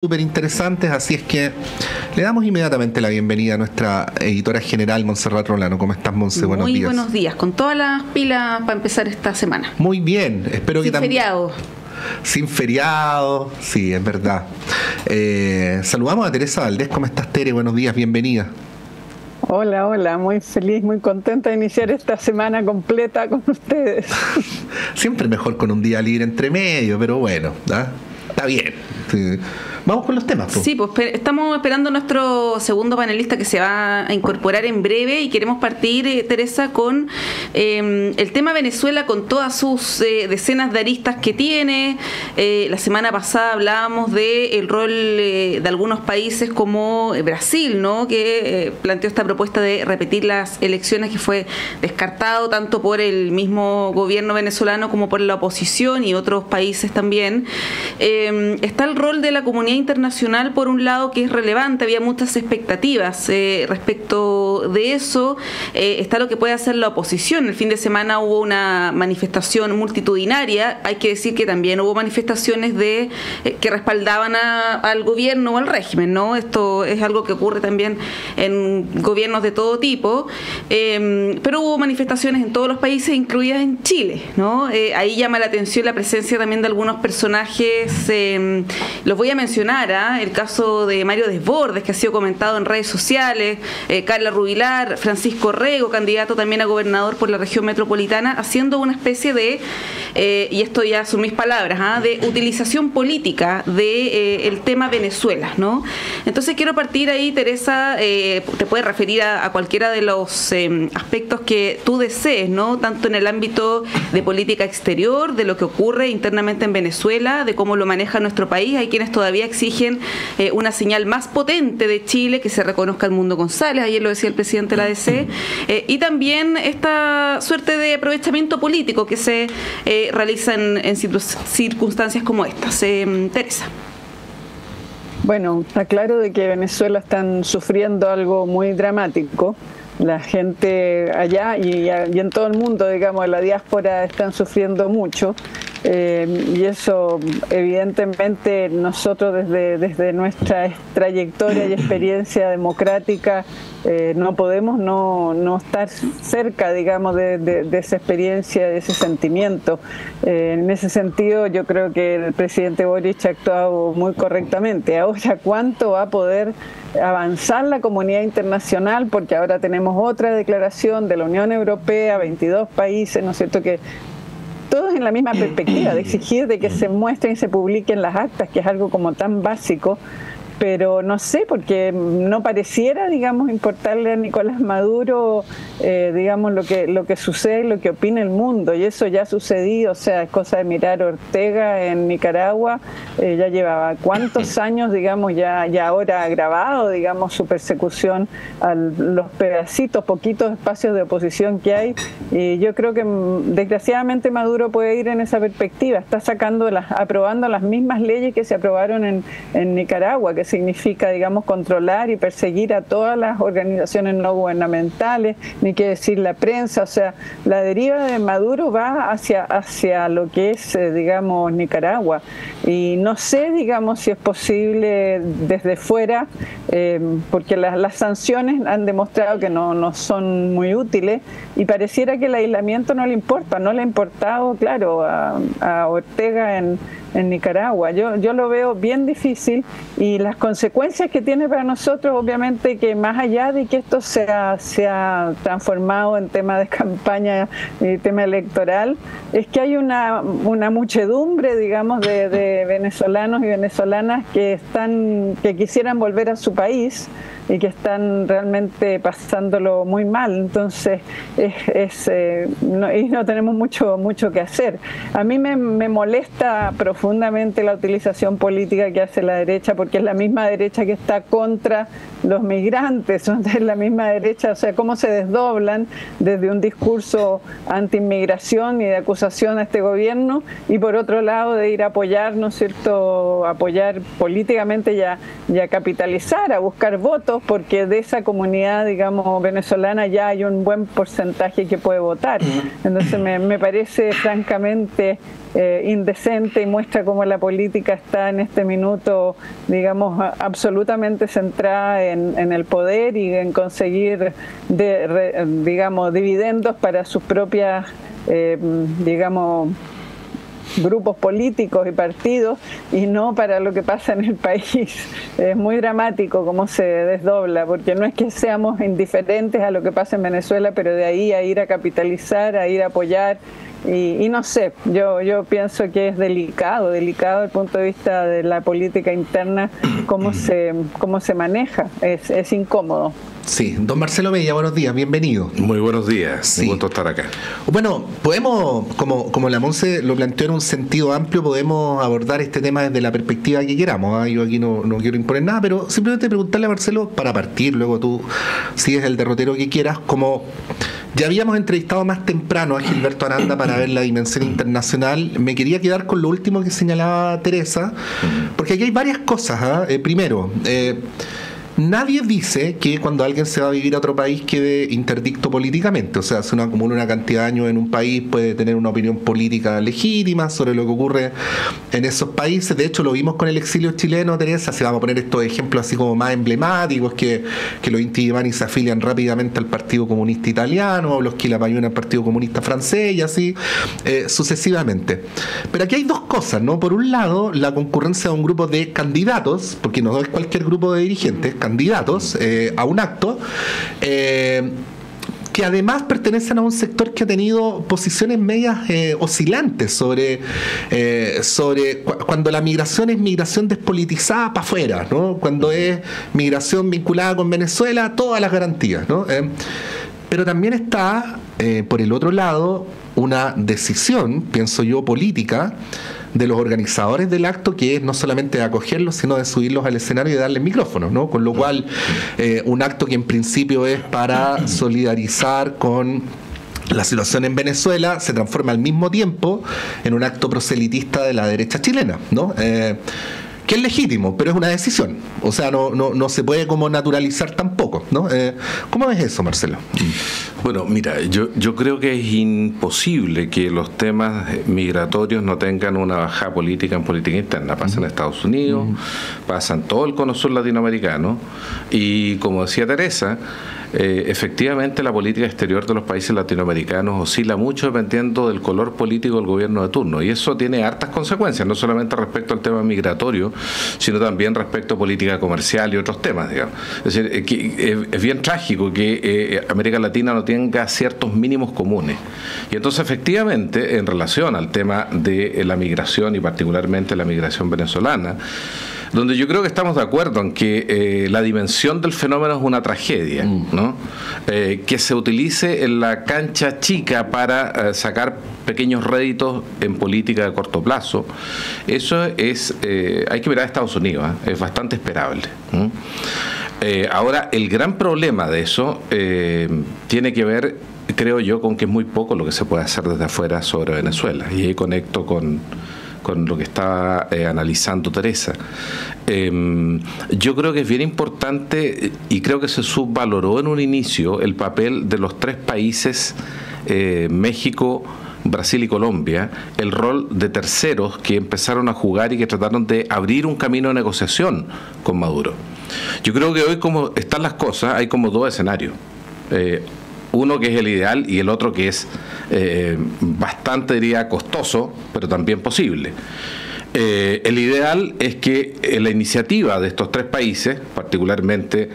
súper interesantes, así es que le damos inmediatamente la bienvenida a nuestra editora general, Montserrat Rolano. ¿Cómo estás, Monse? Buenos días. Muy buenos días, con todas las pilas para empezar esta semana. Muy bien, espero que también... feriado. Sin feriado, sí, es verdad. Saludamos a Teresa Valdés. ¿Cómo estás, Tere? Buenos días, bienvenida. Hola, hola, muy feliz, muy contenta de iniciar esta semana completa con ustedes. Siempre mejor con un día libre entre medio, pero bueno, ¿ah? Está bien. Sí. Vamos con los temas, ¿no? Sí, pues estamos esperando a nuestro segundo panelista que se va a incorporar en breve y queremos partir, Teresa, con el tema Venezuela, con todas sus decenas de aristas que tiene. La semana pasada hablábamos del rol de algunos países como Brasil, ¿no? Que planteó esta propuesta de repetir las elecciones, que fue descartado tanto por el mismo gobierno venezolano como por la oposición y otros países también. Está el rol de la comunidad internacional, por un lado, que es relevante. Había muchas expectativas respecto de eso. Está lo que puede hacer la oposición. El fin de semana hubo una manifestación multitudinaria. Hay que decir que también hubo manifestaciones que respaldaban al gobierno o al régimen, ¿no? Esto es algo que ocurre también en gobiernos de todo tipo, pero hubo manifestaciones en todos los países, incluidas en Chile, ¿no? Ahí llama la atención la presencia también de algunos personajes, los voy a mencionar, el caso de Mario Desbordes, que ha sido comentado en redes sociales, Carla Rubilar, Francisco Rego, candidato también a gobernador por la región metropolitana, haciendo una especie de, y esto ya son mis palabras, de utilización política del tema Venezuela, ¿no? Entonces quiero partir ahí, Teresa, te puedes referir a cualquiera de los aspectos que tú desees, ¿no? Tanto en el ámbito de política exterior, de lo que ocurre internamente en Venezuela, de cómo lo maneja nuestro país. Hay quienes todavía exigen una señal más potente de Chile, que se reconozca al Mundo González, ayer lo decía el presidente de la ADC, y también esta suerte de aprovechamiento político que se realiza en circunstancias como estas. Teresa. Bueno, está claro de que Venezuela están sufriendo algo muy dramático. La gente allá y en todo el mundo, digamos, la diáspora están sufriendo mucho. Y eso, evidentemente, nosotros desde nuestra trayectoria y experiencia democrática no podemos no estar cerca, digamos, de esa experiencia, de ese sentimiento. En ese sentido, yo creo que el presidente Boric ha actuado muy correctamente. Ahora, ¿cuánto va a poder avanzar la comunidad internacional? Porque ahora tenemos otra declaración de la Unión Europea, 22 países, ¿no es cierto?, que todos en la misma perspectiva de exigir de que se muestren y se publiquen las actas, que es algo como tan básico, pero no sé, porque no pareciera, digamos, importarle a Nicolás Maduro, digamos, lo que sucede, lo que opina el mundo, y eso ya ha sucedido. O sea, es cosa de mirar Ortega en Nicaragua, ya llevaba cuántos años, digamos, ya ahora ha agravado, digamos, su persecución a los pedacitos, poquitos espacios de oposición que hay, y yo creo que desgraciadamente Maduro puede ir en esa perspectiva, está aprobando las mismas leyes que se aprobaron en Nicaragua, que significa, digamos, controlar y perseguir a todas las organizaciones no gubernamentales, ni qué decir la prensa. O sea, la deriva de Maduro va hacia lo que es, digamos, Nicaragua. Y no sé, digamos, si es posible desde fuera, porque las sanciones han demostrado que no son muy útiles, y pareciera que el aislamiento no le importa, no le ha importado, claro, a Ortega en Nicaragua. Yo lo veo bien difícil, y las consecuencias que tiene para nosotros, obviamente, que más allá de que esto se ha transformado en tema de campaña y tema electoral, es que hay una muchedumbre, digamos, de venezolanos y venezolanas que quisieran volver a su país y que están realmente pasándolo muy mal. Entonces no tenemos mucho que hacer. A mí me molesta profundamente la utilización política que hace la derecha, porque es la misma derecha que está contra los migrantes, es la misma derecha. O sea, cómo se desdoblan desde un discurso anti-inmigración y de acusación a este gobierno, y por otro lado de ir a apoyar, ¿no es cierto?, apoyar políticamente y a capitalizar, a buscar votos, porque de esa comunidad, digamos, venezolana ya hay un buen porcentaje que puede votar. Entonces me parece francamente indecente, y muestra muestra cómo la política está en este minuto, digamos, absolutamente centrada en el poder y en conseguir, digamos, dividendos para sus propias, digamos, grupos políticos y partidos, y no para lo que pasa en el país. Es muy dramático cómo se desdobla, porque no es que seamos indiferentes a lo que pasa en Venezuela, pero de ahí a ir a capitalizar, a ir a apoyar, y no sé, yo pienso que es delicado desde el punto de vista de la política interna cómo se maneja, es incómodo. Sí, don Marcelo Bella, buenos días, bienvenido. Muy buenos días, sí. Un gusto estar acá. Bueno, podemos, como la Monse lo planteó en un sentido amplio, podemos abordar este tema desde la perspectiva que queramos, ¿eh? Yo aquí no quiero imponer nada, pero simplemente preguntarle a Marcelo, para partir, luego tú sigues el derrotero que quieras, como ya habíamos entrevistado más temprano a Gilberto Aranda para ver la dimensión internacional, me quería quedar con lo último que señalaba Teresa, porque aquí hay varias cosas, ¿eh? Primero, nadie dice que cuando alguien se va a vivir a otro país quede interdicto políticamente. O sea, si uno acumula una cantidad de años en un país, puede tener una opinión política legítima sobre lo que ocurre en esos países. De hecho, lo vimos con el exilio chileno, Teresa. Si vamos a poner estos ejemplos así como más emblemáticos, que los Inti Illimani se afilian rápidamente al Partido Comunista Italiano, o los Quilapayún al Partido Comunista Francés, y así sucesivamente. Pero aquí hay dos cosas, ¿no? Por un lado, la concurrencia de un grupo de candidatos, porque no es cualquier grupo de dirigentes, candidatos a un acto, que además pertenecen a un sector que ha tenido posiciones medias oscilantes sobre cuando la migración es migración despolitizada para afuera, ¿no? Cuando es migración vinculada con Venezuela, todas las garantías, ¿no? Pero también está, por el otro lado, una decisión, pienso yo, política, de los organizadores del acto, que es no solamente de acogerlos, sino de subirlos al escenario y de darles micrófonos, ¿no? Con lo cual, un acto que en principio es para solidarizar con la situación en Venezuela, se transforma al mismo tiempo en un acto proselitista de la derecha chilena, ¿no? Que es legítimo, pero es una decisión. O sea, no se puede como naturalizar tampoco, ¿no? ¿Cómo ves eso, Marcelo? Bueno, mira, yo creo que es imposible que los temas migratorios no tengan una bajada política en política interna. Pasa en Estados Unidos, pasa en todo el cono sur latinoamericano, y como decía Teresa, efectivamente la política exterior de los países latinoamericanos oscila mucho dependiendo del color político del gobierno de turno, y eso tiene hartas consecuencias, no solamente respecto al tema migratorio, sino también respecto a política comercial y otros temas, digamos. Es decir, es bien trágico que América Latina no tenga ciertos mínimos comunes, y entonces efectivamente en relación al tema de la migración y particularmente la migración venezolana, donde yo creo que estamos de acuerdo en que la dimensión del fenómeno es una tragedia, ¿no? Que se utilice en la cancha chica para sacar pequeños réditos en política de corto plazo, eso es, hay que mirar a Estados Unidos, es bastante esperable. Ahora, el gran problema de eso tiene que ver, creo yo, con que es muy poco lo que se puede hacer desde afuera sobre Venezuela, y ahí conecto con lo que estaba analizando Teresa. Yo creo que es bien importante, y creo que se subvaloró en un inicio, el papel de los tres países, México, Brasil y Colombia, el rol de terceros que empezaron a jugar y que trataron de abrir un camino de negociación con Maduro. Yo creo que hoy, como están las cosas, hay como dos escenarios. Uno que es el ideal y el otro que es bastante, diría, costoso, pero también posible. El ideal es que la iniciativa de estos tres países, particularmente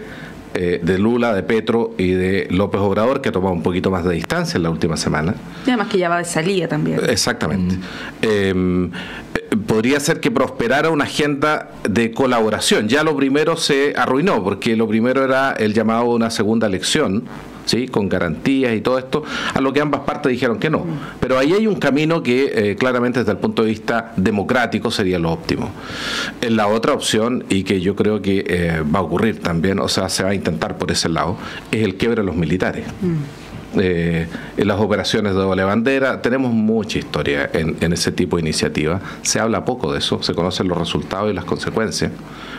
de Lula, de Petro y de López Obrador, que ha tomado un poquito más de distancia en la última semana. Y además que ya va de salida también. Exactamente. Podría ser que prosperara una agenda de colaboración. Ya lo primero se arruinó, porque lo primero era el llamado a una segunda elección, ¿sí? Con garantías y todo esto, a lo que ambas partes dijeron que no. Pero ahí hay un camino que claramente desde el punto de vista democrático sería lo óptimo. En la otra opción, y que yo creo que va a ocurrir también, o sea, se va a intentar por ese lado, es el quiebre de los militares. En las operaciones de doble bandera tenemos mucha historia en ese tipo de iniciativa. Se habla poco de eso, se conocen los resultados y las consecuencias,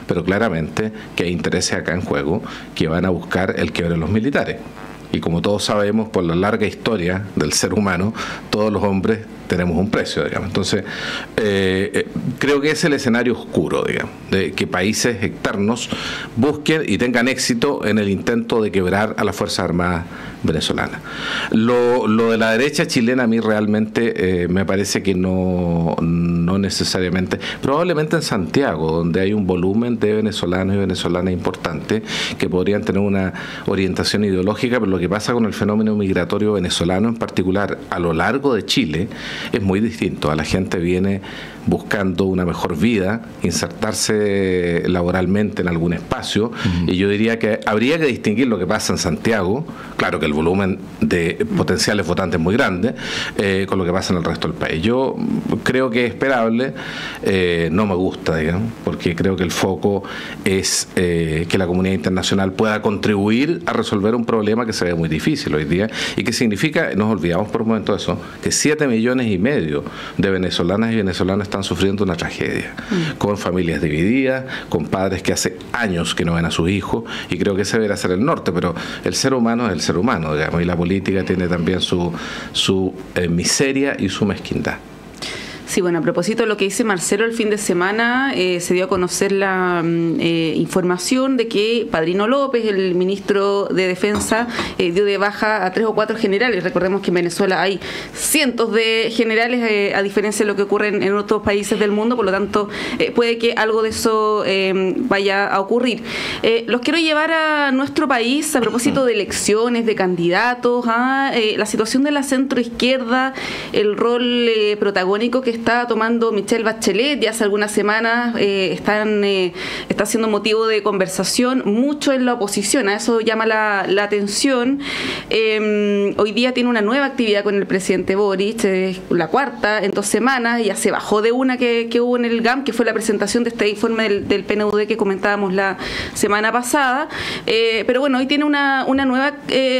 pero claramente que hay intereses acá en juego que van a buscar el quiebre de los militares. Y como todos sabemos, por la larga historia del ser humano, todos los hombres tenemos un precio, digamos. Entonces, creo que es el escenario oscuro, digamos, de que países externos busquen y tengan éxito en el intento de quebrar a las Fuerzas Armadas venezolanas. Lo de la derecha chilena a mí realmente me parece que no necesariamente, probablemente en Santiago, donde hay un volumen de venezolanos y venezolanas importante que podrían tener una orientación ideológica, pero lo que pasa con el fenómeno migratorio venezolano en particular a lo largo de Chile es muy distinto. A la gente viene buscando una mejor vida, insertarse laboralmente en algún espacio, y yo diría que habría que distinguir lo que pasa en Santiago, claro que el volumen de potenciales votantes es muy grande, con lo que pasa en el resto del país. Yo creo que es esperable, no me gusta, digamos, porque creo que el foco es que la comunidad internacional pueda contribuir a resolver un problema que se ve muy difícil hoy día, y que significa, nos olvidamos por un momento de eso, que 7,5 millones de venezolanas y venezolanos están sufriendo una tragedia, con familias divididas, con padres que hace años que no ven a sus hijos, y creo que ese debería ser el norte, pero el ser humano es el ser humano, digamos, y la política tiene también su miseria y su mezquindad. Sí, bueno, a propósito de lo que dice Marcelo, el fin de semana se dio a conocer la información de que Padrino López, el ministro de Defensa, dio de baja a 3 o 4 generales. Recordemos que en Venezuela hay cientos de generales, a diferencia de lo que ocurre en otros países del mundo, por lo tanto puede que algo de eso vaya a ocurrir. Los quiero llevar a nuestro país a propósito de elecciones, de candidatos, a la situación de la centroizquierda, el rol protagónico que está tomando Michelle Bachelet. Ya hace algunas semanas está siendo motivo de conversación mucho en la oposición, a eso llama la atención. Hoy día tiene una nueva actividad con el presidente Boric, la cuarta en 2 semanas, ya se bajó de una que hubo en el GAM, que fue la presentación de este informe del PNUD que comentábamos la semana pasada, pero bueno, hoy tiene una nueva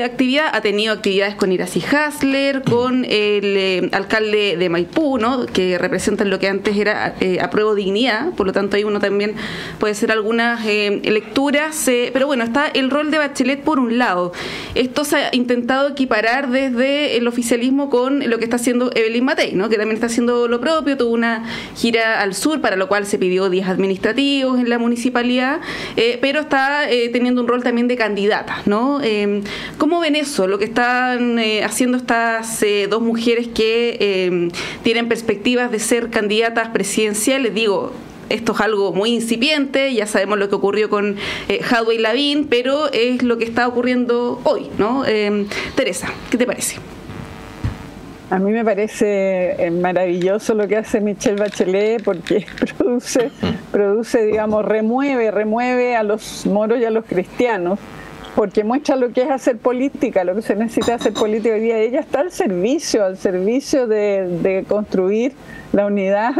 actividad, ha tenido actividades con Iracy Hasler, con el alcalde de Maipú, ¿no?, que representan lo que antes era Apruebo Dignidad, por lo tanto ahí uno también puede hacer algunas lecturas, pero bueno, está el rol de Bachelet por un lado. Esto se ha intentado equiparar desde el oficialismo con lo que está haciendo Evelyn Matei, ¿no?, que también está haciendo lo propio, tuvo una gira al sur, para lo cual se pidió días administrativos en la municipalidad, pero está teniendo un rol también de candidata, ¿no? ¿Cómo ven eso? Lo que están haciendo estas 2 mujeres que tienen perspectivas de ser candidatas presidenciales. Digo, esto es algo muy incipiente, ya sabemos lo que ocurrió con Jadwe Lavín, pero es lo que está ocurriendo hoy, ¿no? Teresa, ¿qué te parece? A mí me parece maravilloso lo que hace Michelle Bachelet, porque produce, digamos, remueve a los moros y a los cristianos, porque muestra lo que es hacer política, lo que se necesita hacer política hoy día. Ella está al servicio de construir la unidad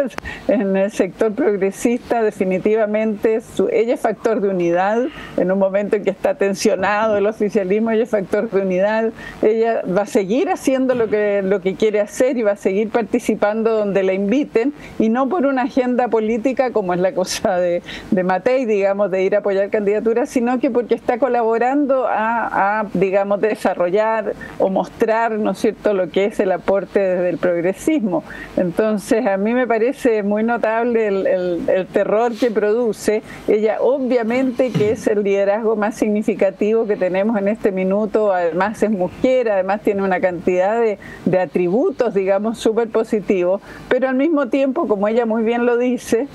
en el sector progresista. Definitivamente ella es factor de unidad en un momento en que está tensionado el oficialismo. Ella es factor de unidad, ella va a seguir haciendo lo que quiere hacer y va a seguir participando donde la inviten, y no por una agenda política como es la cosa de Matei, digamos, de ir a apoyar candidaturas, sino que porque está colaborando a digamos, desarrollar o mostrar, ¿no es cierto?, lo que es el aporte desde el progresismo. Entonces a mí me parece muy notable el terror que produce. Ella obviamente que es el liderazgo más significativo que tenemos en este minuto, además es mujer, además tiene una cantidad de atributos, digamos, súper positivos, pero al mismo tiempo, como ella muy bien lo dice,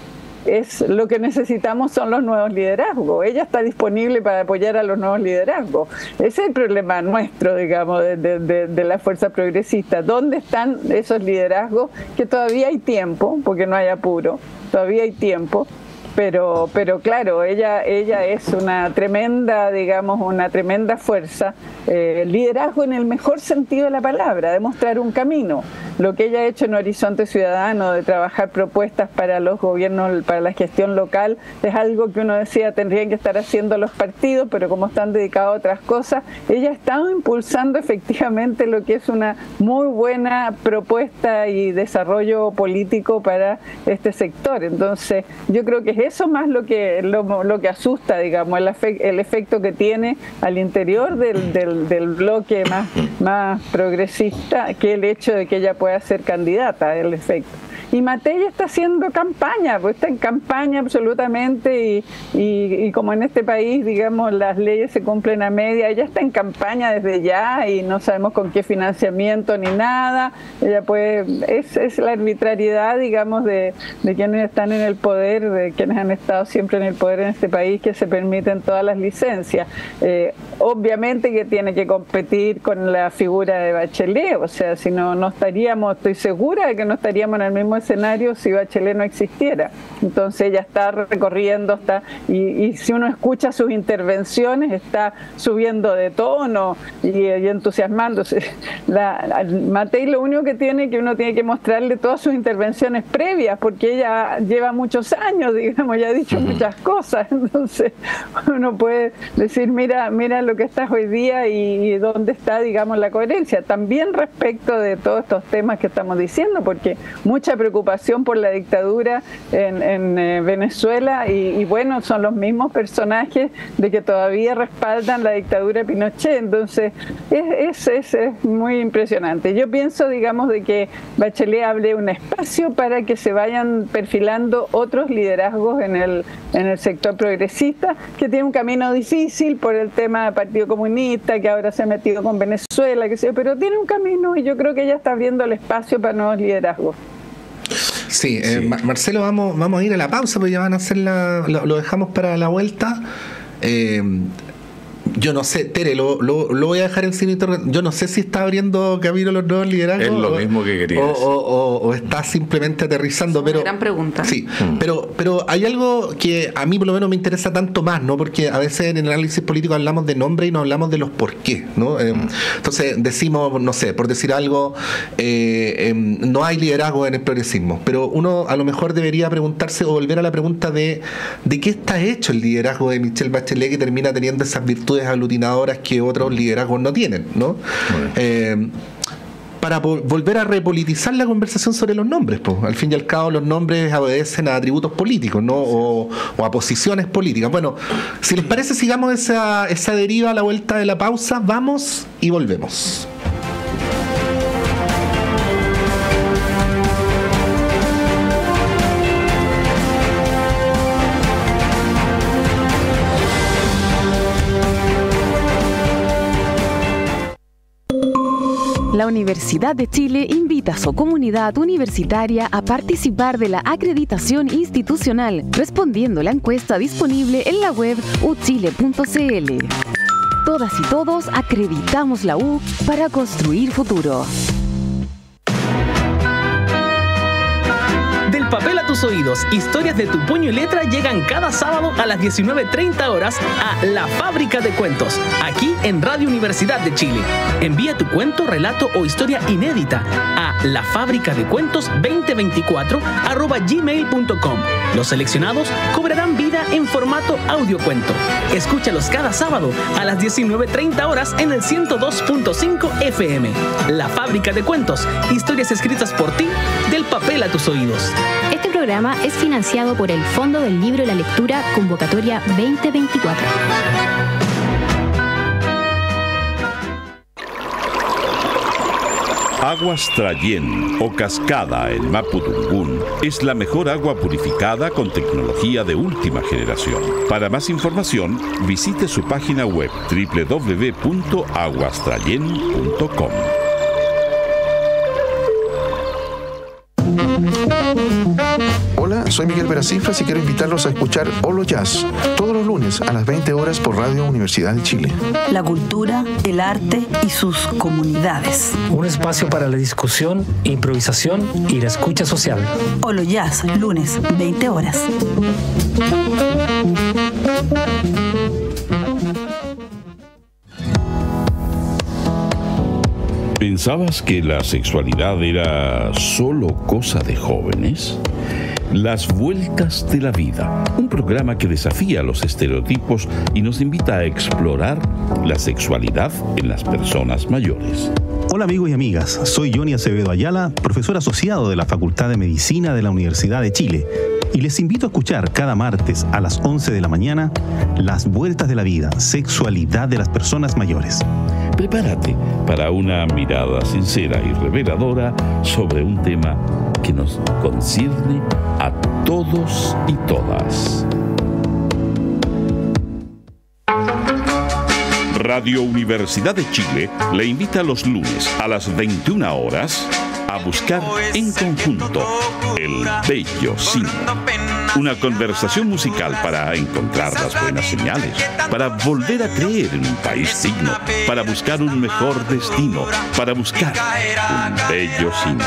es lo que necesitamos son los nuevos liderazgos. Ella está disponible para apoyar a los nuevos liderazgos. Ese es el problema nuestro, digamos, de la fuerza progresista. ¿Dónde están esos liderazgos? Que todavía hay tiempo, porque no hay apuro, todavía hay tiempo. Pero claro, ella es una tremenda, digamos, una tremenda fuerza, liderazgo en el mejor sentido de la palabra, demostrar un camino. Lo que ella ha hecho en Horizonte Ciudadano, de trabajar propuestas para los gobiernos, para la gestión local, es algo que uno decía tendrían que estar haciendo los partidos, pero como están dedicados a otras cosas, ella ha estado impulsando efectivamente lo que es una muy buena propuesta y desarrollo político para este sector. Entonces, yo creo que es eso más lo que asusta, digamos, el efecto que tiene al interior del bloque más progresista, que el hecho de que ella pueda ser candidata, el efecto. Y Matei está haciendo campaña, pues está en campaña absolutamente y como en este país, digamos, las leyes se cumplen a media, ella está en campaña desde ya y no sabemos con qué financiamiento ni nada. Ella es la arbitrariedad, digamos, de quienes están en el poder, de quienes han estado siempre en el poder en este país, que se permiten todas las licencias. Obviamente que tiene que competir con la figura de Bachelet, o sea, si no estaríamos, estoy segura de que no estaríamos en el mismo escenario si Bachelet no existiera. Entonces ella está recorriendo, y si uno escucha sus intervenciones, está subiendo de tono y entusiasmándose. Matei lo único que uno tiene que mostrarle todas sus intervenciones previas, porque ella lleva muchos años, digamos, ya ha dicho muchas cosas, entonces uno puede decir, mira lo que estás hoy día y dónde está, digamos, la coherencia. También respecto de todos estos temas que estamos diciendo, porque mucha preocupación por la dictadura en Venezuela y bueno, son los mismos personajes de que todavía respaldan la dictadura de Pinochet, entonces es muy impresionante. Yo pienso, digamos, de que Bachelet abre un espacio para que se vayan perfilando otros liderazgos en el sector progresista, que tiene un camino difícil por el tema del Partido Comunista, que ahora se ha metido con Venezuela, pero tiene un camino y yo creo que ella está abriendo el espacio para nuevos liderazgos. Sí, Marcelo, vamos a ir a la pausa porque ya van a hacer lo dejamos para la vuelta. Yo no sé, Tere, lo voy a dejar en sin interrogación. Yo no sé si está abriendo camino los nuevos liderazgos. Es lo mismo que quería decir. O está simplemente aterrizando. Es una gran pregunta. Sí, pero hay algo que a mí por lo menos me interesa tanto más, ¿no? Porque a veces en el análisis político hablamos de nombre y no hablamos de los por qué, ¿no? Entonces decimos, no sé, por decir algo, no hay liderazgo en el progresismo, pero uno a lo mejor debería preguntarse o volver a la pregunta de qué está hecho el liderazgo de Michelle Bachelet, que termina teniendo esas virtudes aglutinadoras que otros liderazgos no tienen, ¿no? Bueno. Para volver a repolitizar la conversación sobre los nombres, pues. Al fin y al cabo los nombres obedecen a atributos políticos, ¿no? O a posiciones políticas. Bueno, si les parece, sigamos esa deriva a la vuelta de la pausa. Vamos y volvemos. La Universidad de Chile invita a su comunidad universitaria a participar de la acreditación institucional, respondiendo la encuesta disponible en la web uchile.cl. Todas y todos acreditamos la U para construir futuro. Del papel a tus oídos, historias de tu puño y letra llegan cada sábado a las 19:30 horas a La Fábrica de Cuentos, aquí en Radio Universidad de Chile. Envía tu cuento, relato o historia inédita a lafabricadecuentos2024@gmail.com. Los seleccionados cobrarán vida en formato audiocuento. Escúchalos cada sábado a las 19:30 horas en el 102.5 FM. La Fábrica de Cuentos, historias escritas por ti, del papel a tus oídos. Este programa es financiado por el Fondo del Libro y la Lectura Convocatoria 2024. Aguas Trayén o Cascada en Mapudungún es la mejor agua purificada con tecnología de última generación. Para más información, visite su página web www.aguastrayen.com. Hola, soy Miguel Veracifras y quiero invitarlos a escuchar Olo Jazz todos los lunes a las 20 horas por Radio Universidad de Chile. La cultura, el arte y sus comunidades. Un espacio para la discusión, improvisación y la escucha social. Olo Jazz, lunes, 20 horas. ¿Pensabas que la sexualidad era solo cosa de jóvenes? Las Vueltas de la Vida, un programa que desafía los estereotipos y nos invita a explorar la sexualidad en las personas mayores. Hola amigos y amigas, soy Johnny Acevedo Ayala, profesor asociado de la Facultad de Medicina de la Universidad de Chile. y les invito a escuchar cada martes a las 11 de la mañana Las Vueltas de la Vida, sexualidad de las personas mayores. Prepárate para una mirada sincera y reveladora sobre un tema que nos concierne a todos y todas. Radio Universidad de Chile le invita los lunes a las 21 horas a buscar en conjunto El Bello Cine. Una conversación musical para encontrar las buenas señales, para volver a creer en un país digno, para buscar un mejor destino, para buscar un bello cine.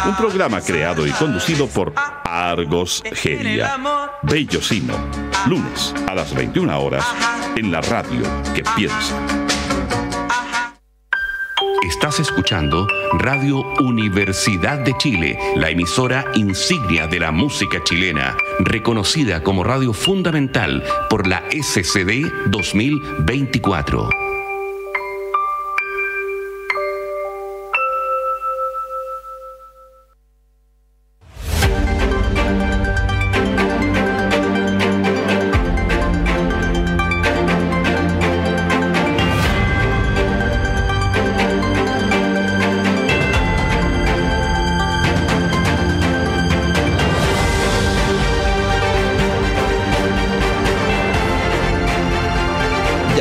Un programa creado y conducido por Argos Gelia. Bello Cine, lunes a las 21 horas en la radio que piensa. Estás escuchando Radio Universidad de Chile, la emisora insignia de la música chilena, reconocida como radio fundamental por la SCD 2024.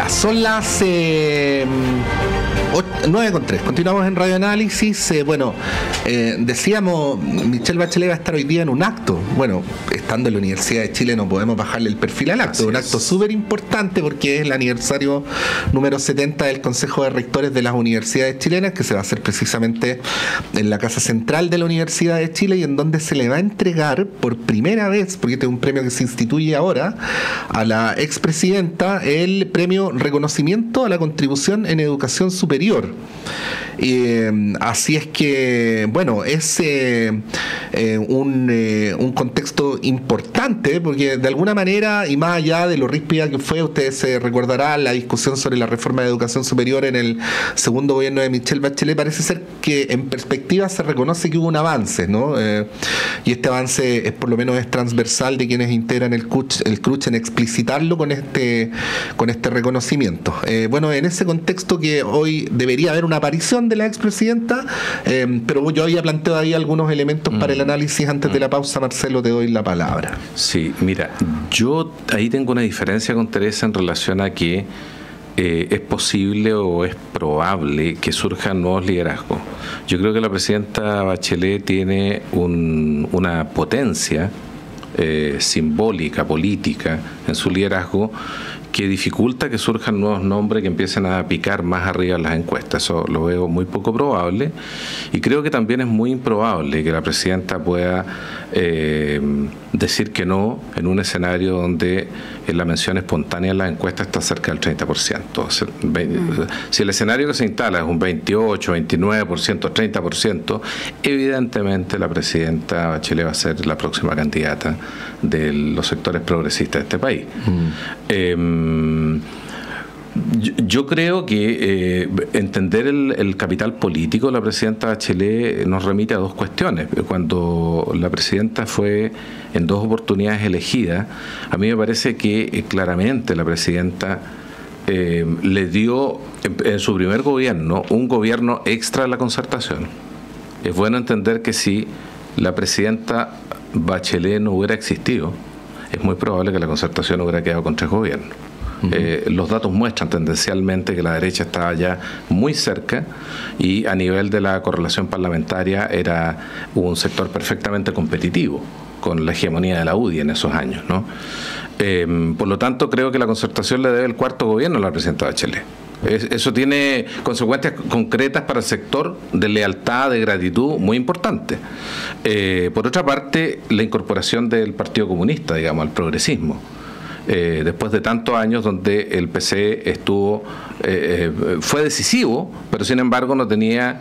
Son las 9:03. Continuamos en Radio Análisis. Decíamos, Michelle Bachelet va a estar hoy día en un acto. Bueno, estando en la Universidad de Chile no podemos bajarle el perfil al acto. Un acto súper importante porque es el aniversario número 70 del Consejo de Rectores de las Universidades Chilenas, que se va a hacer precisamente en la Casa Central de la Universidad de Chile, y en donde se le va a entregar por primera vez, porque este es un premio que se instituye ahora, a la expresidenta, el premio Reconocimiento a la Contribución en Educación Superior. Así es que, bueno, es un contexto importante, porque de alguna manera, y más allá de lo ríspida que fue, ustedes se recordarán la discusión sobre la reforma de educación superior en el segundo gobierno de Michelle Bachelet, parece ser que en perspectiva se reconoce que hubo un avance, ¿no? Y este avance es, por lo menos, es transversal de quienes integran el CRUCH en explicitarlo con este reconocimiento. Bueno, en ese contexto que hoy debería haber una aparición de la expresidenta, pero yo había planteado ahí algunos elementos para el análisis. Antes de la pausa, Marcelo, te doy la palabra. Sí, mira, yo ahí tengo una diferencia con Teresa en relación a que es posible o es probable que surjan nuevos liderazgos. Yo creo que la presidenta Bachelet tiene una potencia simbólica, política en su liderazgo, que dificulta que surjan nuevos nombres que empiecen a picar más arriba en las encuestas. Eso lo veo muy poco probable, y creo que también es muy improbable que la presidenta pueda decir que no en un escenario donde la mención espontánea en las encuestas está cerca del 30%. Si el escenario que se instala es un 28, 29%, 30%, evidentemente la presidenta Bachelet va a ser la próxima candidata de los sectores progresistas de este país. Yo creo que entender el capital político de la presidenta Bachelet nos remite a dos cuestiones. Cuando la presidenta fue en dos oportunidades elegida, a mí me parece que claramente la presidenta le dio en su primer gobierno un gobierno extra a la concertación. Es bueno entender que si la presidenta Bachelet no hubiera existido, es muy probable que la concertación hubiera quedado con tres gobiernos. Los datos muestran tendencialmente que la derecha estaba ya muy cerca, y a nivel de la correlación parlamentaria era un sector perfectamente competitivo con la hegemonía de la UDI en esos años, ¿no? Por lo tanto, creo que la concertación le debe el cuarto gobierno a la presidenta Bachelet. Eso tiene consecuencias concretas para el sector de lealtad, de gratitud, muy importante. Por otra parte, la incorporación del Partido Comunista, digamos, al progresismo. Después de tantos años donde el PC fue decisivo, pero sin embargo no tenía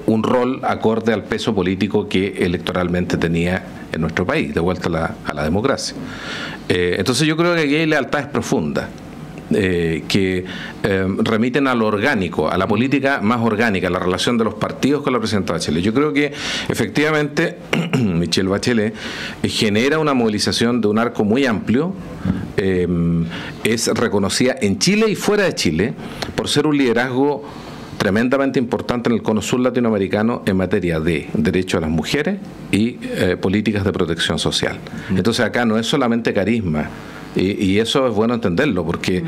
un rol acorde al peso político que electoralmente tenía en nuestro país, de vuelta a la democracia. Entonces yo creo que aquí hay lealtades profundas. que remiten a lo orgánico, a la política más orgánica, a la relación de los partidos con la presidenta Bachelet. Yo creo que efectivamente Michelle Bachelet genera una movilización de un arco muy amplio, es reconocida en Chile y fuera de Chile por ser un liderazgo tremendamente importante en el cono sur latinoamericano en materia de derechos a las mujeres y políticas de protección social. Entonces acá no es solamente carisma, y eso es bueno entenderlo, porque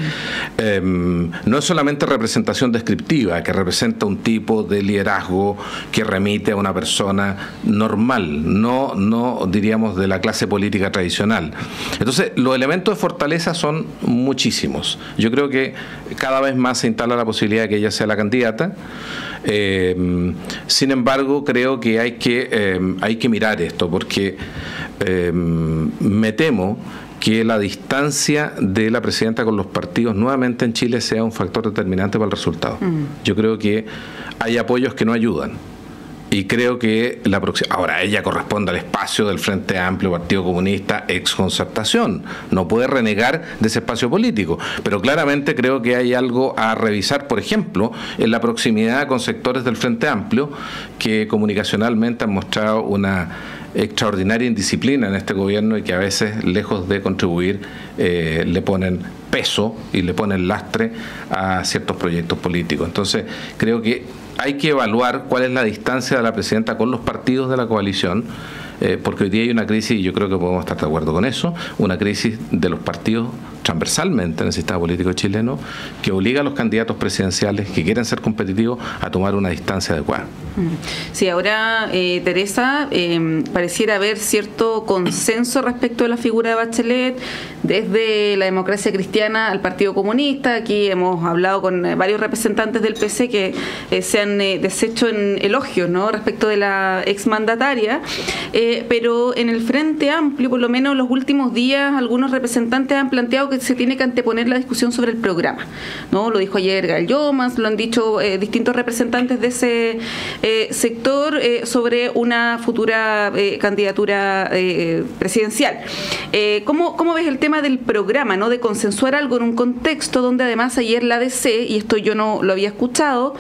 no es solamente representación descriptiva, que representa un tipo de liderazgo que remite a una persona normal, no diríamos de la clase política tradicional. Entonces, los elementos de fortaleza son muchísimos. Yo creo que cada vez más se instala la posibilidad de que ella sea la candidata. Sin embargo, creo que hay que mirar esto, porque me temo que la distancia de la presidenta con los partidos nuevamente en Chile sea un factor determinante para el resultado. Yo creo que hay apoyos que no ayudan. Y creo que la próxima... Ahora, ella corresponde al espacio del Frente Amplio, Partido Comunista, ex-concertación. No puede renegar de ese espacio político. Pero claramente creo que hay algo a revisar, por ejemplo, en la proximidad con sectores del Frente Amplio que comunicacionalmente han mostrado una extraordinaria indisciplina en este gobierno y que a veces, lejos de contribuir, le ponen peso y le ponen lastre a ciertos proyectos políticos. Entonces, creo que hay que evaluar cuál es la distancia de la presidenta con los partidos de la coalición, porque hoy día hay una crisis, y yo creo que podemos estar de acuerdo con eso, una crisis de los partidos transversalmente en el sistema político chileno, que obliga a los candidatos presidenciales que quieren ser competitivos a tomar una distancia adecuada. Sí, ahora, Teresa, pareciera haber cierto consenso respecto a la figura de Bachelet, desde la Democracia Cristiana al Partido Comunista. Aquí hemos hablado con varios representantes del PC que se han deshecho en elogios, ¿no?, respecto de la exmandataria, pero en el Frente Amplio, por lo menos en los últimos días, algunos representantes han planteado que se tiene que anteponer la discusión sobre el programa, ¿no? Lo dijo ayer Gael Llomas, lo han dicho distintos representantes de ese sector sobre una futura candidatura presidencial. ¿Cómo ves el tema del programa, ¿no?, de consensuar algo en un contexto donde además ayer la DC, y esto yo no lo había escuchado,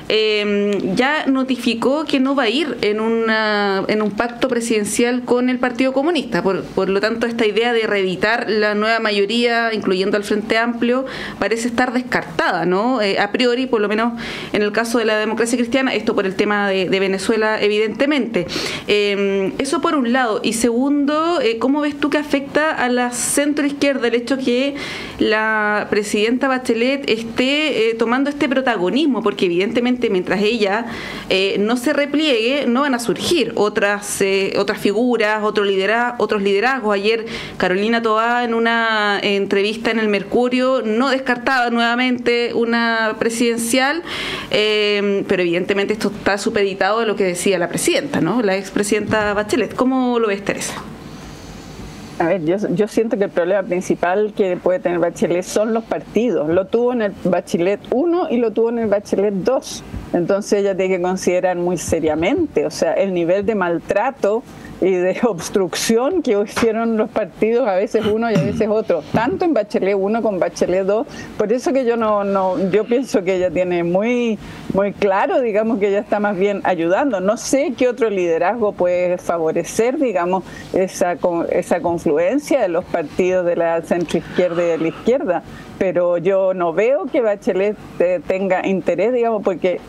ya notificó que no va a ir en un pacto presidencial con el Partido Comunista? Por lo tanto, esta idea de reeditar la nueva mayoría, incluyendo al Frente Amplio, parece estar descartada, ¿no? A priori, por lo menos en el caso de la Democracia Cristiana, esto por el tema de Venezuela, evidentemente. Eso por un lado. Y segundo, ¿cómo ves tú que afecta a la centroizquierda el hecho que la presidenta Bachelet esté tomando este protagonismo? Porque evidentemente mientras ella no se repliegue, no van a surgir otras figuras, otros liderazgos. Ayer Carolina Toá, en una entrevista en el Mercurio, no descartaba nuevamente una presidencial, pero evidentemente esto está supeditado a lo que decía la presidenta, ¿no?, la expresidenta Bachelet. ¿Cómo lo ves, Teresa? A ver, yo siento que el problema principal que puede tener Bachelet son los partidos. Lo tuvo en el Bachelet 1 y lo tuvo en el Bachelet 2. Entonces ella tiene que considerar muy seriamente, o sea, el nivel de maltrato y de obstrucción que hicieron los partidos, a veces uno y a veces otro, tanto en Bachelet 1 como en Bachelet 2. Por eso que yo pienso que ella tiene muy claro, digamos, que ella está más bien ayudando. No sé qué otro liderazgo puede favorecer, digamos, esa confluencia de los partidos de la centroizquierda y de la izquierda, pero yo no veo que Bachelet tenga interés, digamos, porque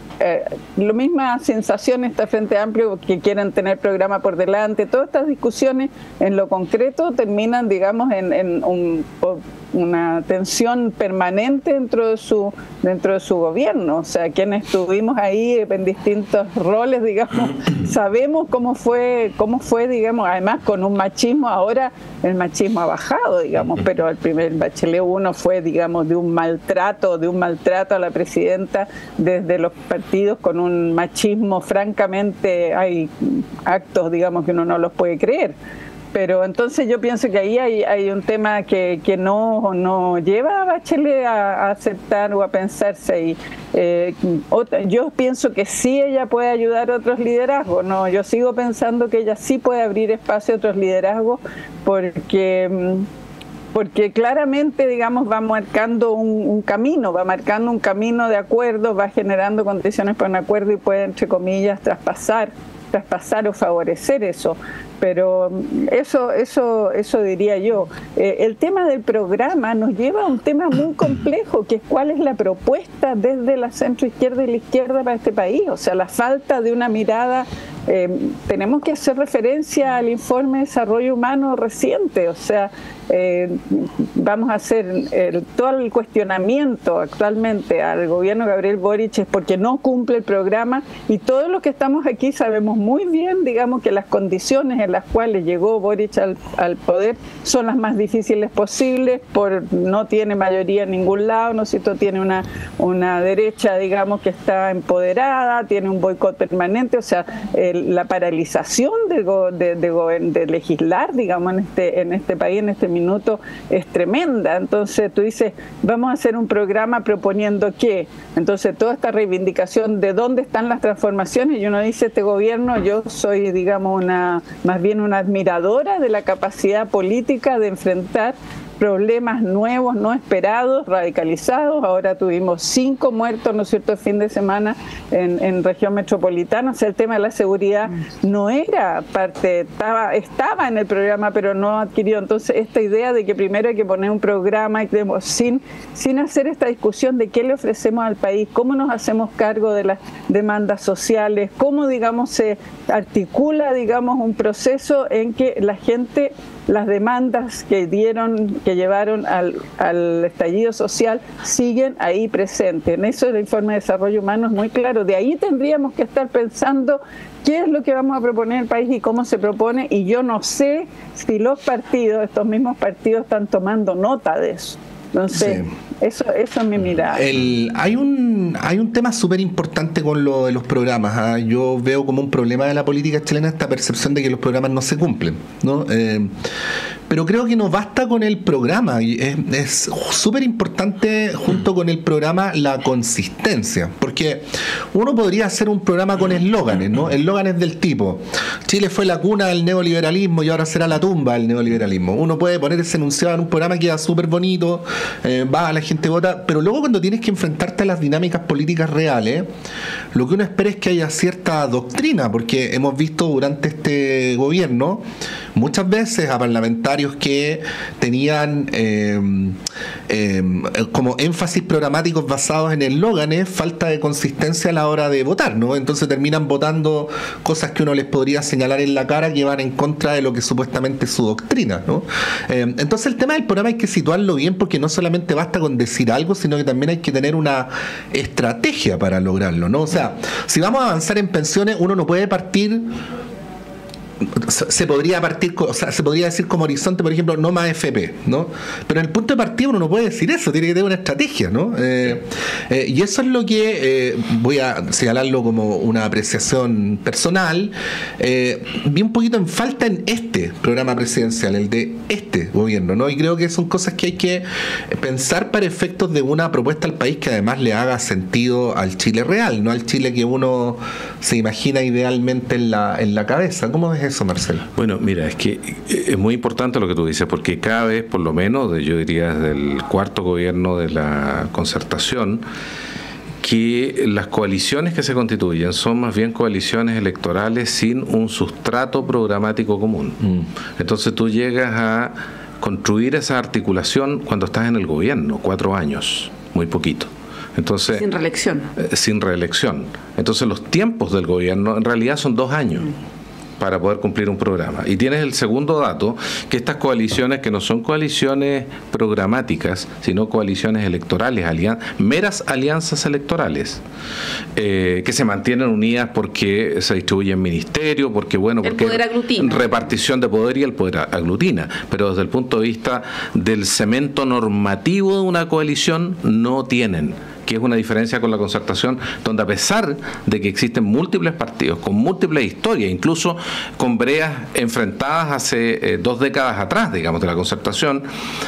lo misma sensación está Frente Amplio, que quieren tener programa por delante. Todas estas discusiones en lo concreto terminan, digamos, en una tensión permanente dentro de su gobierno. O sea, quienes estuvimos ahí en distintos roles, digamos, sabemos cómo fue, digamos, además con un machismo. Ahora el machismo ha bajado, digamos, pero el primer Bachelet 1 fue, digamos, de un maltrato a la presidenta desde los partidos, con un machismo, francamente, hay actos, digamos, que uno no los puede creer. Pero entonces yo pienso que ahí hay un tema que no lleva a Bachelet a aceptar o a pensarse. Y yo pienso que sí ella puede ayudar a otros liderazgos. No, yo sigo pensando que ella sí puede abrir espacio a otros liderazgos, porque porque claramente, digamos, va marcando un camino de acuerdo, va generando condiciones para un acuerdo y puede, entre comillas, traspasar o favorecer eso. Pero eso diría yo. El tema del programa nos lleva a un tema muy complejo, que es cuál es la propuesta desde la centroizquierda y la izquierda para este país. O sea, la falta de una mirada. Tenemos que hacer referencia al informe de desarrollo humano reciente, o sea, vamos a hacer todo el cuestionamiento actualmente al gobierno de Gabriel Boric es porque no cumple el programa, y todos los que estamos aquí sabemos muy bien, digamos, que las condiciones en las cuales llegó Boric al poder son las más difíciles posibles, no tiene mayoría en ningún lado, ¿no es cierto? Tiene una derecha, digamos, que está empoderada, tiene un boicot permanente, o sea, la paralización de legislar, digamos, en este país, en este minuto, es tremenda. Entonces tú dices, vamos a hacer un programa proponiendo qué. Entonces toda esta reivindicación de dónde están las transformaciones, y uno dice, este gobierno, yo soy, digamos, más bien una admiradora de la capacidad política de enfrentar problemas nuevos, no esperados, radicalizados. Ahora tuvimos 5 muertos, ¿no es cierto?, el fin de semana en región metropolitana. O sea, el tema de la seguridad no era parte, estaba en el programa, pero no adquirió. Entonces, esta idea de que primero hay que poner un programa sin hacer esta discusión de qué le ofrecemos al país, cómo nos hacemos cargo de las demandas sociales, cómo, digamos, se articula, digamos, un proceso en que la gente, las demandas que llevaron al estallido social siguen ahí presentes. En eso el informe de desarrollo humano es muy claro. De ahí tendríamos que estar pensando qué es lo que vamos a proponer al país y cómo se propone, y yo no sé si estos mismos partidos están tomando nota de eso. Entonces, sí. Eso es mi mirada. Hay un tema súper importante con lo de los programas. Yo veo como un problema de la política chilena esta percepción de que los programas no se cumplen, ¿no? Pero creo que no basta con el programa. Es súper importante, junto con el programa, la consistencia. Porque uno podría hacer un programa con eslóganes, ¿no? Eslóganes del tipo: Chile fue la cuna del neoliberalismo y ahora será la tumba del neoliberalismo. Uno puede poner ese enunciado en un programa que queda súper bonito, va, la gente vota, pero luego cuando tienes que enfrentarte a las dinámicas políticas reales, lo que uno espera es que haya cierta doctrina, porque hemos visto durante este gobierno muchas veces a parlamentarios que tenían como énfasis programáticos basados en eslóganes, falta de consistencia a la hora de votar, ¿no? Entonces terminan votando cosas que uno les podría señalar en la cara que van en contra de lo que supuestamente es su doctrina, ¿no? Entonces el tema del programa hay que situarlo bien, porque no solamente basta con decir algo, sino que también hay que tener una estrategia para lograrlo, ¿no? O sea, si vamos a avanzar en pensiones, uno no puede partir... Se podría decir como horizonte, por ejemplo, no más FP, ¿no? Pero en el punto de partida uno no puede decir eso, tiene que tener una estrategia, ¿no? Y eso es lo que voy a señalarlo como una apreciación personal. Vi un poquito en falta en este programa presidencial, el de este gobierno, ¿no? Y creo que son cosas que hay que pensar para efectos de una propuesta al país que además le haga sentido al Chile real, no al Chile que uno se imagina idealmente en la cabeza. ¿Cómo es eso, Marcelo? Bueno, mira, es que es muy importante lo que tú dices, porque cada vez, por lo menos, yo diría desde el cuarto gobierno de la concertación, que las coaliciones que se constituyen son más bien coaliciones electorales sin un sustrato programático común. Entonces tú llegas a construir esa articulación cuando estás en el gobierno, 4 años, muy poquito. Entonces, sin reelección. Sin reelección. Entonces los tiempos del gobierno en realidad son 2 años. Para poder cumplir un programa. Y tienes el segundo dato, que estas coaliciones, que no son coaliciones programáticas, sino coaliciones electorales, meras alianzas electorales, que se mantienen unidas porque se distribuyen ministerios, porque repartición de poder, y el poder aglutina. Pero desde el punto de vista del cemento normativo de una coalición, no tienen. que es una diferencia con la concertación, donde a pesar de que existen múltiples partidos, con múltiples historias, incluso con breas enfrentadas hace 2 décadas atrás, digamos, de la concertación,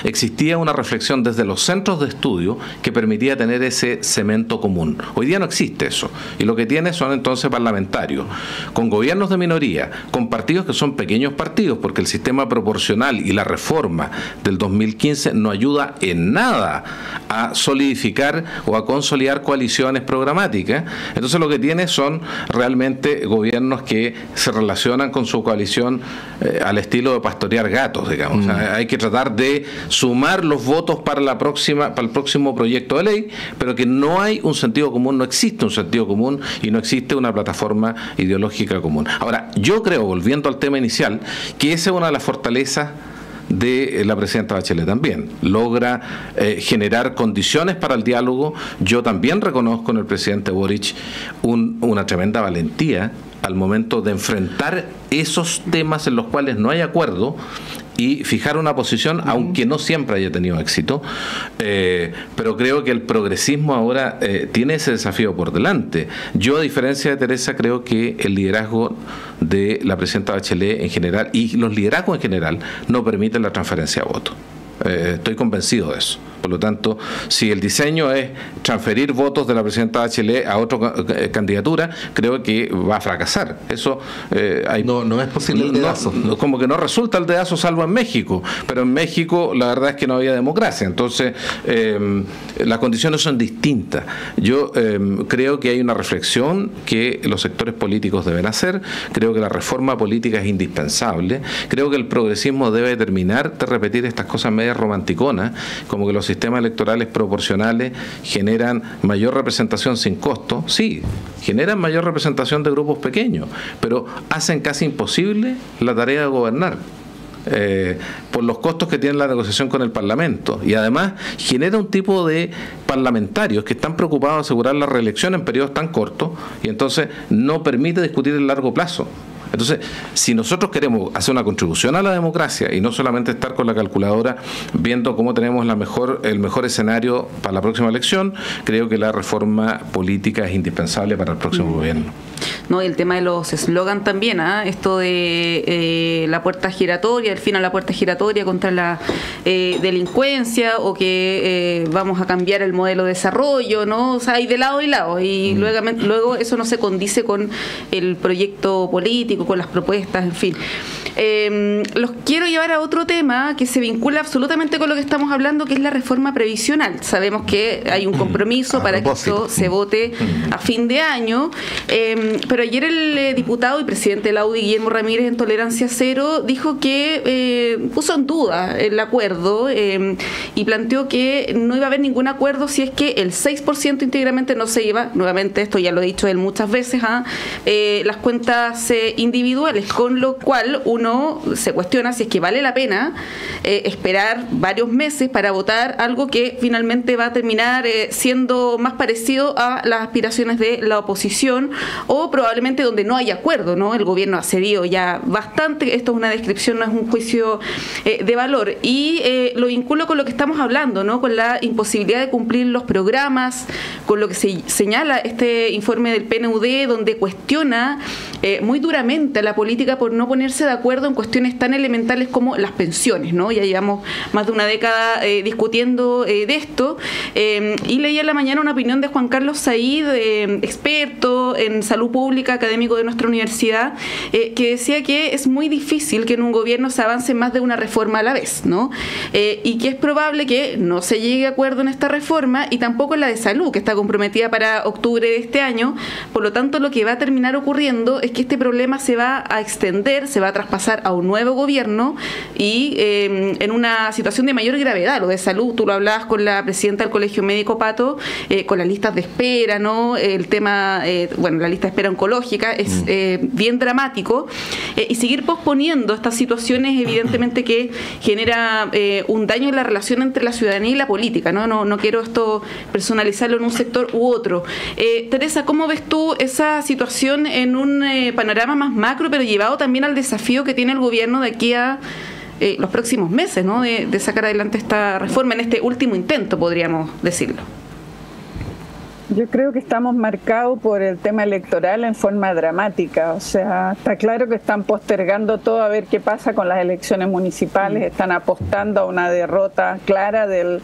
existía una reflexión desde los centros de estudio que permitía tener ese cemento común. Hoy día no existe eso, y lo que tiene son entonces parlamentarios, con gobiernos de minoría, con partidos que son pequeños partidos, porque el sistema proporcional y la reforma del 2015 no ayuda en nada a solidificar o a consolidar coaliciones programáticas. Entonces lo que tiene son realmente gobiernos que se relacionan con su coalición al estilo de pastorear gatos, digamos. O sea, hay que tratar de sumar los votos para el próximo proyecto de ley, pero que no hay un sentido común, no existe un sentido común y no existe una plataforma ideológica común. Ahora, yo creo, volviendo al tema inicial, que esa es una de las fortalezas de la presidenta Bachelet también. Logra generar condiciones para el diálogo. Yo también reconozco en el presidente Boric una tremenda valentía al momento de enfrentar esos temas en los cuales no hay acuerdo y fijar una posición, aunque no siempre haya tenido éxito, pero creo que el progresismo ahora tiene ese desafío por delante. Yo, a diferencia de Teresa, creo que el liderazgo de la presidenta Bachelet en general, y los liderazgos en general, no permiten la transferencia de votos. Estoy convencido de eso. Por lo tanto, si el diseño es transferir votos de la presidenta Bachelet a otra candidatura, creo que va a fracasar. Eso no es posible el dedazo. Como que no resulta el dedazo, salvo en México. Pero en México la verdad es que no había democracia. Entonces, las condiciones son distintas. Yo creo que hay una reflexión que los sectores políticos deben hacer. Creo que la reforma política es indispensable. Creo que el progresismo debe terminar de repetir estas cosas medias romanticonas, como que los sistemas electorales proporcionales generan mayor representación sin costo. Sí, generan mayor representación de grupos pequeños, pero hacen casi imposible la tarea de gobernar. Por los costos que tiene la negociación con el Parlamento, y además genera un tipo de parlamentarios que están preocupados de asegurar la reelección en periodos tan cortos, y entonces no permite discutir el largo plazo. Entonces, si nosotros queremos hacer una contribución a la democracia y no solamente estar con la calculadora viendo cómo tenemos el mejor escenario para la próxima elección, creo que la reforma política es indispensable para el próximo gobierno. No, y el tema de los eslogan también, esto de la puerta giratoria, el fin a la puerta giratoria contra la delincuencia, o que vamos a cambiar el modelo de desarrollo, ¿no? O sea, hay de lado y lado, y luego eso no se condice con el proyecto político, con las propuestas, en fin. Los quiero llevar a otro tema que se vincula absolutamente con lo que estamos hablando, que es la reforma previsional. Sabemos que hay un compromiso para que esto se vote a fin de año, pero ayer el diputado y presidente de la UDI, Guillermo Ramírez, en Tolerancia Cero, dijo que puso en duda el acuerdo y planteó que no iba a haber ningún acuerdo si es que el 6% íntegramente no se iba, nuevamente esto ya lo he dicho él muchas veces, las cuentas individuales, con lo cual uno se cuestiona si es que vale la pena esperar varios meses para votar algo que finalmente va a terminar siendo más parecido a las aspiraciones de la oposición, o probablemente donde no hay acuerdo, ¿no? El gobierno ha cedido ya bastante. Esto es una descripción, no es un juicio de valor, y lo vinculo con lo que estamos hablando, ¿no? Con la imposibilidad de cumplir los programas, con lo que se señala este informe del PNUD, donde cuestiona muy duramente a la política por no ponerse de acuerdo en cuestiones tan elementales como las pensiones, ¿no? Ya llevamos más de una década discutiendo de esto, y leí en la mañana una opinión de Juan Carlos Said, experto en salud pública, académico de nuestra universidad, que decía que es muy difícil que en un gobierno se avance más de una reforma a la vez, ¿no? Y que es probable que no se llegue a acuerdo en esta reforma, y tampoco en la de salud, que está comprometida para octubre de este año. Por lo tanto, lo que va a terminar ocurriendo es que este problema se va a extender, se va a traspasar a un nuevo gobierno, y en una situación de mayor gravedad. Lo de salud, tú lo hablabas con la presidenta del Colegio Médico, Pato, con las listas de espera, ¿no? El tema, la lista de espera oncológica es bien dramático, y seguir posponiendo estas situaciones evidentemente que genera un daño en la relación entre la ciudadanía y la política, ¿no? No quiero esto personalizarlo en un sector u otro. Teresa, ¿cómo ves tú esa situación en un panorama más macro, pero llevado también al desafío que tiene el gobierno de aquí a los próximos meses, ¿no? De sacar adelante esta reforma en este último intento, podríamos decirlo? Yo creo que estamos marcados por el tema electoral en forma dramática. O sea, está claro que están postergando todo a ver qué pasa con las elecciones municipales. Están apostando a una derrota clara del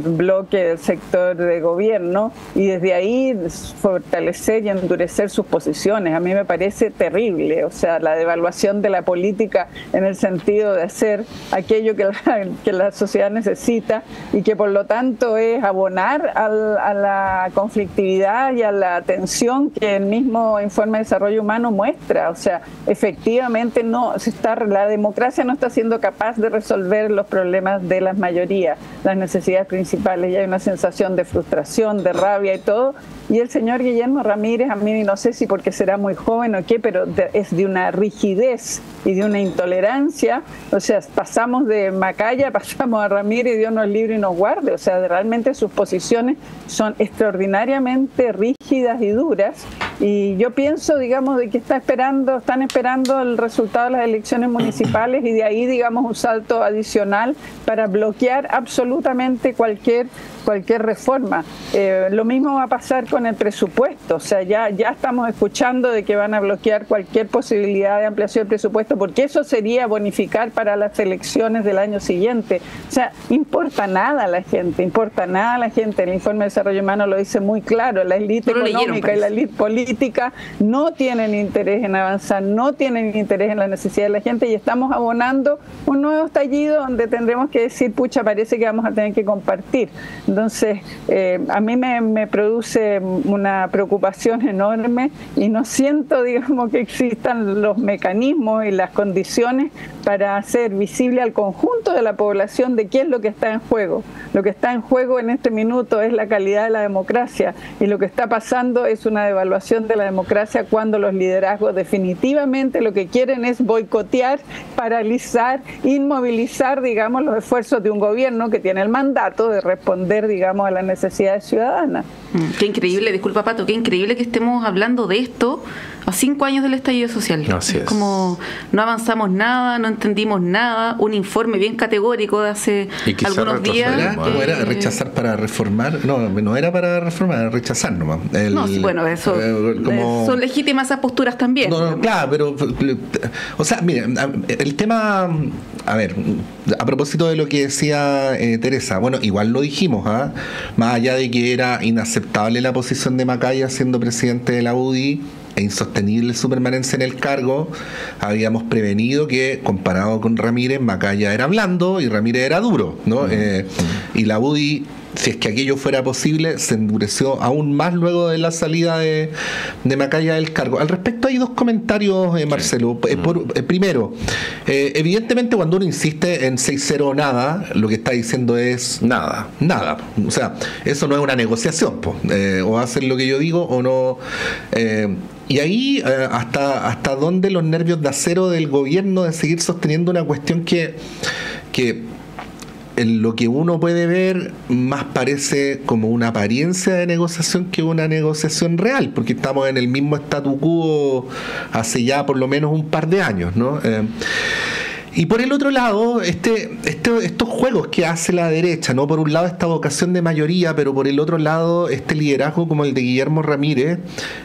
bloque del sector de gobierno y desde ahí fortalecer y endurecer sus posiciones. A mí me parece terrible, o sea, la devaluación de la política en el sentido de hacer aquello que la sociedad necesita y que por lo tanto es abonar a la conflictividad y a la tensión que el mismo informe de desarrollo humano muestra. O sea, efectivamente la democracia no está siendo capaz de resolver los problemas de las mayorías, las necesidades principales, y hay una sensación de frustración, de rabia y todo. Y el señor Guillermo Ramírez, a mí no sé si porque será muy joven o qué, pero es de una rigidez y de una intolerancia. O sea, pasamos de Macaya, pasamos a Ramírez, Dios nos libre y nos guarde. O sea, realmente sus posiciones son extraordinariamente rígidas y duras. Y yo pienso, digamos, de que están esperando el resultado de las elecciones municipales y de ahí, digamos, un salto adicional para bloquear absolutamente cualquier reforma. Lo mismo va a pasar con el presupuesto. O sea, ya estamos escuchando de que van a bloquear cualquier posibilidad de ampliación del presupuesto, porque eso sería bonificar para las elecciones del año siguiente. O sea, importa nada a la gente. El informe de desarrollo humano lo dice muy claro. La élite económica y la élite política no tienen interés en avanzar, no tienen interés en la necesidad de la gente, y estamos abonando un nuevo estallido donde tendremos que decir, pucha, parece que vamos a tener que compartir. Entonces, a mí me produce una preocupación enorme y no siento, digamos, que existan los mecanismos y las condiciones para hacer visible al conjunto de la población de qué es lo que está en juego. Lo que está en juego en este minuto es la calidad de la democracia, y lo que está pasando es una devaluación de la democracia cuando los liderazgos definitivamente lo que quieren es boicotear, paralizar, inmovilizar, digamos, los esfuerzos de un gobierno que tiene el mandato de responder, digamos, a las necesidades ciudadanas. Qué increíble, disculpa Pato, qué increíble que estemos hablando de esto a 5 años del estallido social. Así es. Como no avanzamos nada, no entendimos nada, un informe bien categórico de hace algunos días. ¿Cómo era? ¿Rechazar para reformar? No era para reformar, era rechazar nomás. Bueno, eso son legítimas esas posturas también. Claro, pero o sea, mire, el tema, a ver, a propósito de lo que decía Teresa, bueno, igual lo dijimos, más allá de que era inaceptable la posición de Macaya siendo presidente de la UDI e insostenible su permanencia en el cargo, habíamos prevenido que comparado con Ramírez, Macaya era blando y Ramírez era duro, ¿no? Y la UDI, si es que aquello fuera posible, se endureció aún más luego de la salida de Macaya del cargo. Al respecto hay dos comentarios, Marcelo. Primero, evidentemente cuando uno insiste en 6-0 nada, lo que está diciendo es nada. O sea, eso no es una negociación, o hacen lo que yo digo o no. Y ahí hasta dónde los nervios de acero del gobierno de seguir sosteniendo una cuestión que en lo que uno puede ver más parece como una apariencia de negociación que una negociación real, porque estamos en el mismo statu quo hace ya por lo menos un par de años, ¿no? Y por el otro lado, estos juegos que hace la derecha, ¿no? Por un lado esta vocación de mayoría, pero por el otro lado este liderazgo como el de Guillermo Ramírez,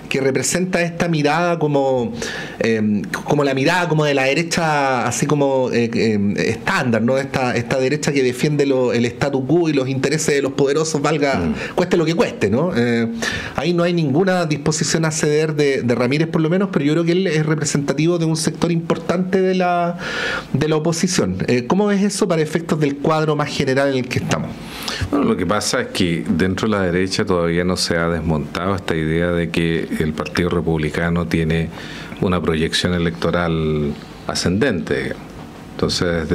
que representa esta mirada como la mirada como de la derecha, así como estándar, ¿no? Esta derecha que defiende el statu quo y los intereses de los poderosos, cueste lo que cueste, ¿no? Ahí no hay ninguna disposición a ceder de Ramírez, por lo menos, pero yo creo que él es representativo de un sector importante de la oposición. ¿Cómo ves eso para efectos del cuadro más general en el que estamos? Bueno, lo que pasa es que dentro de la derecha todavía no se ha desmontado esta idea de que el Partido Republicano tiene una proyección electoral ascendente. Entonces,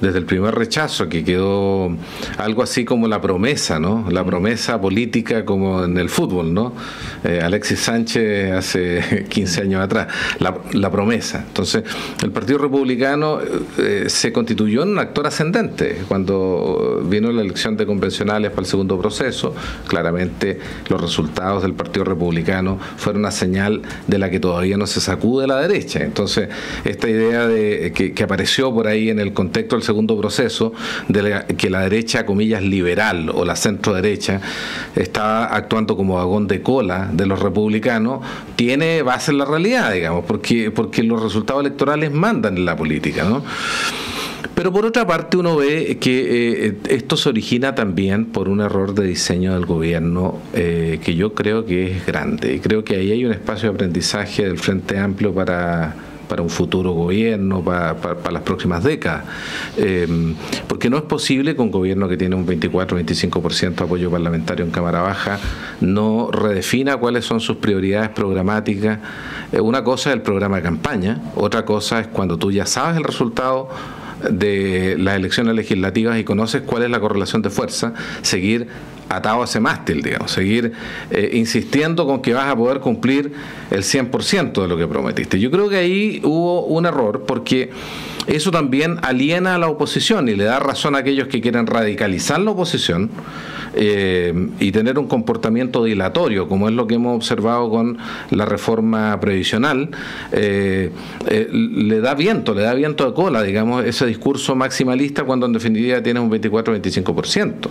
desde el primer rechazo, que quedó algo así como la promesa, ¿no? La promesa política como en el fútbol, ¿no? Alexis Sánchez hace 15 años atrás, la promesa. Entonces, el Partido Republicano se constituyó en un actor ascendente. Cuando vino la elección de convencionales para el segundo proceso, claramente los resultados del Partido Republicano fueron una señal de la que todavía no se sacude la derecha. Entonces, esta idea de que apareció por ahí en el contexto del segundo proceso, que la derecha, comillas, liberal o la centro derecha está actuando como vagón de cola de los republicanos, tiene base en la realidad, digamos, porque los resultados electorales mandan en la política, ¿no? Pero por otra parte uno ve que esto se origina también por un error de diseño del gobierno que yo creo que es grande. Y creo que ahí hay un espacio de aprendizaje del Frente Amplio para un futuro gobierno, para las próximas décadas. Porque no es posible que un gobierno que tiene un 24-25% de apoyo parlamentario en Cámara Baja no redefina cuáles son sus prioridades programáticas. Una cosa es el programa de campaña, otra cosa es cuando tú ya sabes el resultado de las elecciones legislativas y conoces cuál es la correlación de fuerza, seguir atado a ese mástil, digamos, seguir insistiendo con que vas a poder cumplir el 100% de lo que prometiste. Yo creo que ahí hubo un error, porque eso también aliena a la oposición y le da razón a aquellos que quieren radicalizar la oposición y tener un comportamiento dilatorio, como es lo que hemos observado con la reforma previsional. Le da viento de cola, digamos, ese discurso maximalista, cuando en definitiva tienes un 24-25%.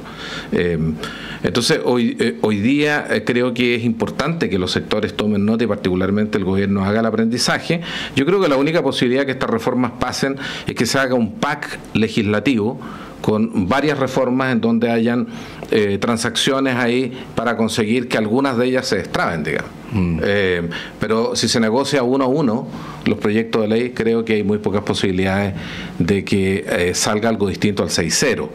Entonces hoy día creo que es importante que los sectores tomen nota y particularmente el gobierno haga el aprendizaje. Yo creo que la única posibilidad que estas reformas pasen es que se haga un pack legislativo con varias reformas en donde hayan transacciones ahí para conseguir que algunas de ellas se destraben, digamos. Pero si se negocia uno a uno los proyectos de ley, creo que hay muy pocas posibilidades de que salga algo distinto al 6-0.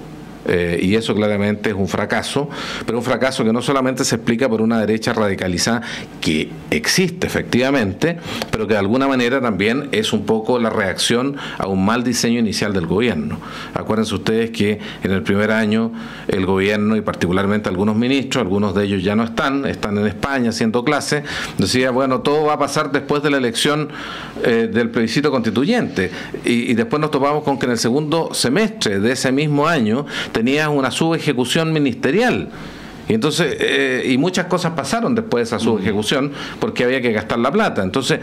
Y eso claramente es un fracaso, pero un fracaso que no solamente se explica por una derecha radicalizada, que existe efectivamente, pero que de alguna manera también es un poco la reacción a un mal diseño inicial del gobierno. Acuérdense ustedes que en el primer año el gobierno, y particularmente algunos ministros, algunos de ellos ya no están en España haciendo clases, decía, bueno, todo va a pasar después de la elección del plebiscito constituyente, y después nos topamos con que en el segundo semestre de ese mismo año tenías una subejecución ministerial. Y entonces, y muchas cosas pasaron después de esa subejecución porque había que gastar la plata. Entonces,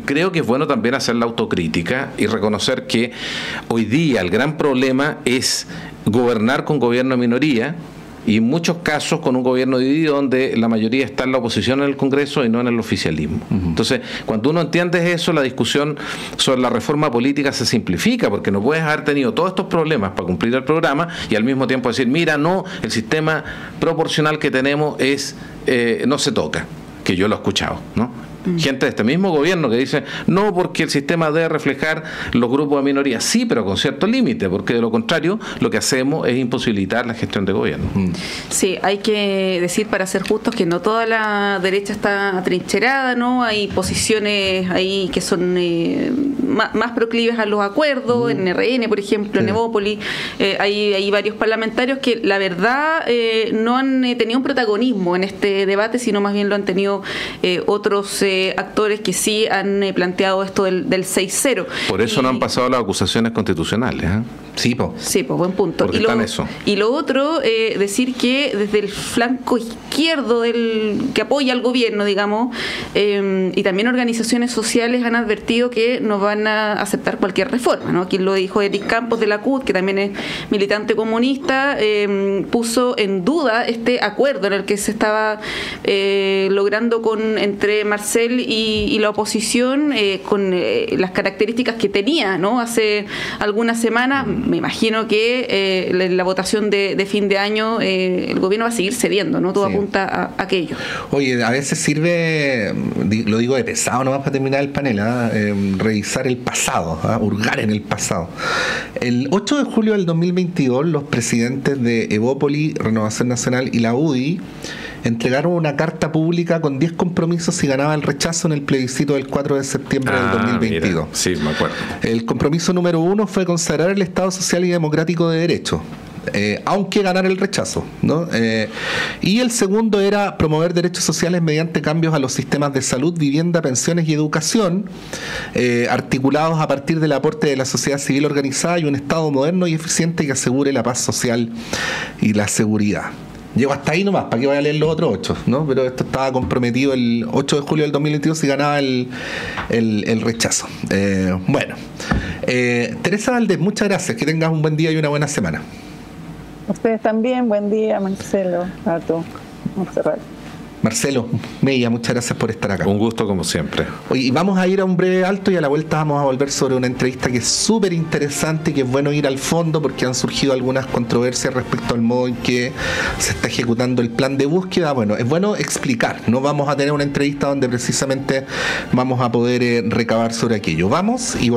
creo que es bueno también hacer la autocrítica y reconocer que hoy día el gran problema es gobernar con gobierno de minoría, y en muchos casos con un gobierno dividido donde la mayoría está en la oposición en el Congreso y no en el oficialismo. Entonces, cuando uno entiende eso, la discusión sobre la reforma política se simplifica, porque no puedes haber tenido todos estos problemas para cumplir el programa y al mismo tiempo decir, mira, no, el sistema proporcional que tenemos no se toca, que yo lo he escuchado, ¿no? Gente de este mismo gobierno que dice, no, porque el sistema debe reflejar los grupos de minoría. Sí, pero con cierto límite, porque de lo contrario lo que hacemos es imposibilitar la gestión de gobierno. Sí, hay que decir, para ser justos, que no toda la derecha está atrincherada, ¿no? Hay posiciones ahí que son más proclives a los acuerdos, en RN, por ejemplo, en Evópolis. Hay varios parlamentarios que la verdad no han tenido un protagonismo en este debate, sino más bien lo han tenido otros actores que sí han planteado esto del 6-0. Por eso no han pasado las acusaciones constitucionales. Sí, buen punto. Y lo otro, decir que desde el flanco izquierdo que apoya al gobierno, digamos, y también organizaciones sociales han advertido que no van a aceptar cualquier reforma, ¿no? Aquí lo dijo Eric Campos de la CUT, que también es militante comunista, puso en duda este acuerdo en el que se estaba logrando entre Marcel y la oposición, con las características que tenía, ¿no? Hace algunas semanas. Me imagino que la votación de fin de año el gobierno va a seguir cediendo, ¿no? Todo apunta a aquello. Oye, a veces sirve, lo digo de pesado nomás para terminar el panel, revisar el pasado, hurgar en el pasado. El 8 de julio del 2022 los presidentes de Evópolis, Renovación Nacional y la UDI entregaron una carta pública con 10 compromisos si ganaba el rechazo en el plebiscito del 4 de septiembre del 2022. Mira, sí, me acuerdo. El compromiso número 1 fue consagrar el Estado social y democrático de derecho, aunque ganara el rechazo, ¿no? Y el segundo era promover derechos sociales mediante cambios a los sistemas de salud, vivienda, pensiones y educación, articulados a partir del aporte de la sociedad civil organizada y un Estado moderno y eficiente que asegure la paz social y la seguridad. Llego hasta ahí nomás, ¿para qué voy a leer los otros 8? ¿no? Pero esto estaba comprometido el 8 de julio del 2022 y ganaba el rechazo. Bueno, Teresa Valdés, muchas gracias, que tengas un buen día y una buena semana. Ustedes también, buen día, Marcelo, Pato, Montserrat. Marcelo Mella, muchas gracias por estar acá. Un gusto como siempre. Oye, y vamos a ir a un breve alto y a la vuelta vamos a volver sobre una entrevista que es súper interesante y que es bueno ir al fondo porque han surgido algunas controversias respecto al modo en que se está ejecutando el plan de búsqueda. Bueno, es bueno explicar, no vamos a tener una entrevista donde precisamente vamos a poder recabar sobre aquello. Vamos y